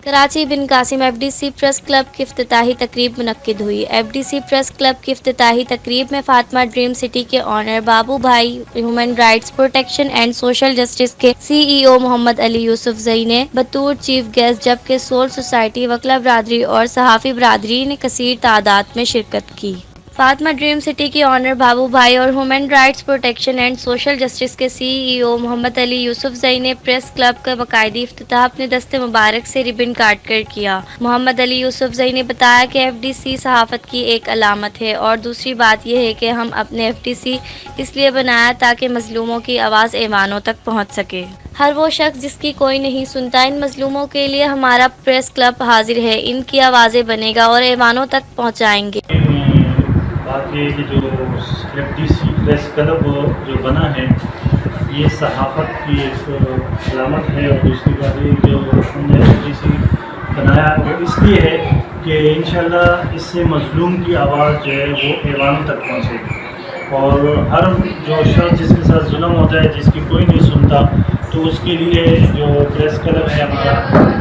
कराची बिन Qasim FDC press club की इफ्तिताही तकरीब मुनक्किद हुई। एफडीसी प्रेस क्लब की इफ्तिताही तकरीब में फातिमा ड्रीम सिटी के ऑनर बाबू भाई, human rights protection and social justice के सीईओ मोहम्मद अली यूसुफजई ने बतौर चीफ गेस्ट, जबकि सोल सोसाइटी, वकला बरादरी और सहाफ़ी बरादरी ने कसीर तादाद में शिरकत की। फातिमा ड्रीम सिटी की ऑनर बाबू भाई और human rights protection and social justice के सीईओ मोहम्मद अली यूसुफजई ने प्रेस क्लब का बाकायदी इफ्तिताह अपने दस्ते मुबारक से रिबन काट कर किया। मोहम्मद अली यूसुफजई ने बताया कि एफडीसी सहाफ़त की एक अलामत है और दूसरी बात यह है कि हम अपने एफडीसी इसलिए बनाया ताकि मजलूमों की आवाज़ ऐवानों तक पहुँच सके। हर वो शख्स जिसकी कोई नहीं सुनता, इन मजलूमों के लिए हमारा प्रेस क्लब हाजिर है, इनकी आवाज़ें बनेगा और ऐवानों तक पहुँचाएंगे। बात ये है कि जो एफडीसी प्रेस क्लब जो बना है ये सहाफ़त की एक अलामत है, और दूसरी बात ये जो हमने एफडीसी बनाया वो इसलिए है कि इंशाल्लाह इससे मजलूम की आवाज़ जो है वो ऐवानों तक पहुँचे, और हर जो शख्स जिसके साथ जुल्म होता है, जिसकी कोई नहीं सुनता, तो उसके लिए जो प्रेस क्लब है हमारा,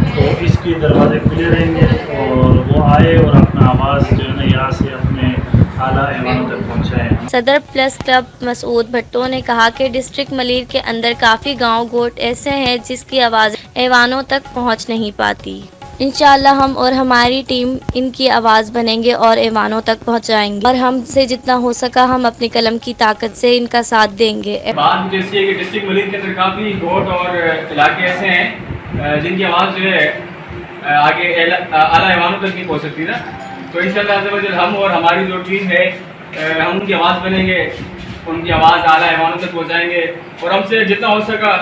तो इसके दरवाजे खुले रहेंगे और वो आए और अपना आवाज़ जो है ना यहाँ से अपने आला ऐवानों तक पहुँचाएँ। सदर प्रेस क्लब मसूद भट्टो ने कहा कि डिस्ट्रिक्ट मलीर के अंदर काफ़ी गांव गोट ऐसे हैं जिसकी आवाज़ ऐवानों तक पहुंच नहीं पाती। इंशाअल्लाह हम और हमारी टीम इनकी आवाज़ बनेंगे और ऐवानों तक पहुंचाएंगे, और हमसे जितना हो सका हम अपनी कलम की ताकत से इनका साथ देंगे। बात जैसी है कि डिस्ट्रिक्ट मलीर के अंदर काफ़ी गोट और इलाके ऐसे हैं जिनकी आवाज़ जो है आगे आला ऐवानों तक नहीं पहुँच सकती ना, तो इंशाअल्लाह हम और हमारी जो टीम है हम उनकी आवाज़ बनेंगे, उनकी आवाज़ आला ऐवानों तक पहुँचाएंगे, और हमसे जितना हो सका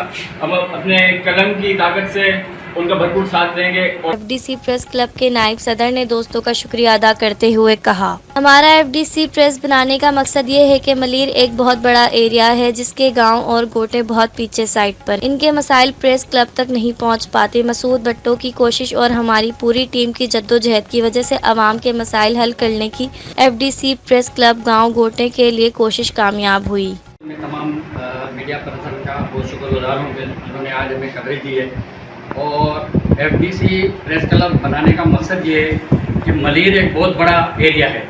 हम अपने कलम की ताकत से उनका भरपूर साथ देंगे। एफडीसी प्रेस क्लब के नायब सदर ने दोस्तों का शुक्रिया अदा करते हुए कहा, हमारा एफडीसी प्रेस बनाने का मकसद ये है कि मलीर एक बहुत बड़ा एरिया है जिसके गांव और गोटे बहुत पीछे साइड पर, इनके मसाइल प्रेस क्लब तक नहीं पहुंच पाते। मसूद भट्टो की कोशिश और हमारी पूरी टीम की जद्दोजहद की वजह से आवाम के मसाइल हल करने की एफडीसी प्रेस क्लब गाँव गोटे के लिए कोशिश कामयाब हुई। मैं तमाम मीडिया पर्सन का बहुत शुक्रगुजार हूँ कि उन्होंने आज हमें कवरेज दी है, और एफडीसी प्रेस क्लब बनाने का मकसद ये है कि मलीर एक बहुत बड़ा एरिया है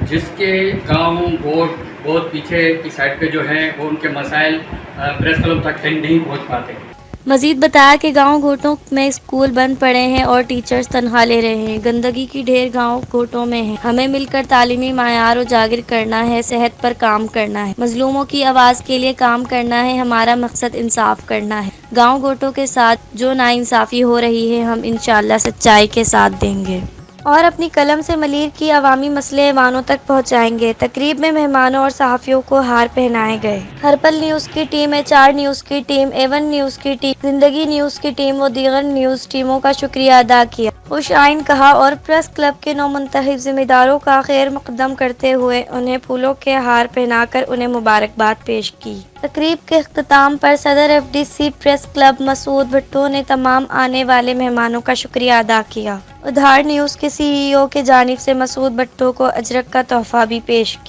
जिसके गांव गोट बहुत पीछे की साइड पे जो हैं वो उनके मसाइल प्रेस क्लब तक नहीं पहुंच पाते। मजीद बताया कि गांव गोटों में स्कूल बंद पड़े हैं और टीचर्स तनख्वाह ले रहे हैं, गंदगी की ढेर गांव गोटों में है। हमें मिलकर तालीमी मायार उजागर करना है, सेहत पर काम करना है, मजलूमों की आवाज़ के लिए काम करना है। हमारा मकसद इंसाफ करना है। गांव गोटों के साथ जो नाइंसाफ़ी हो रही है हम इंशाअल्लाह सच्चाई के साथ देंगे और अपनी कलम से मलीर की अवामी मसले ऐवानों तक पहुंचाएंगे। तकरीब में मेहमानों और सहाफ़ियों को हार पहनाए गए। हरपल न्यूज़ की टीम, HR न्यूज़ की टीम, A1 न्यूज़ की टीम, जिंदगी न्यूज़ की टीम और दीगर न्यूज़ टीमों का शुक्रिया अदा किया। खुशाइन कहा और प्रेस क्लब के नौमुंतखब जिम्मेदारों का खैर मुक़द्दम करते हुए उन्हें फूलों के हार पहनाकर उन्हें मुबारकबाद पेश की। तकरीब के इख्तिताम पर सदर एफडीसी प्रेस क्लब मसूद भट्टो ने तमाम आने वाले मेहमानों का शुक्रिया अदा किया। उधार न्यूज़ के सीईओ के जानिब से मसूद भट्टो को अजरक का तोहफा भी पेश किया।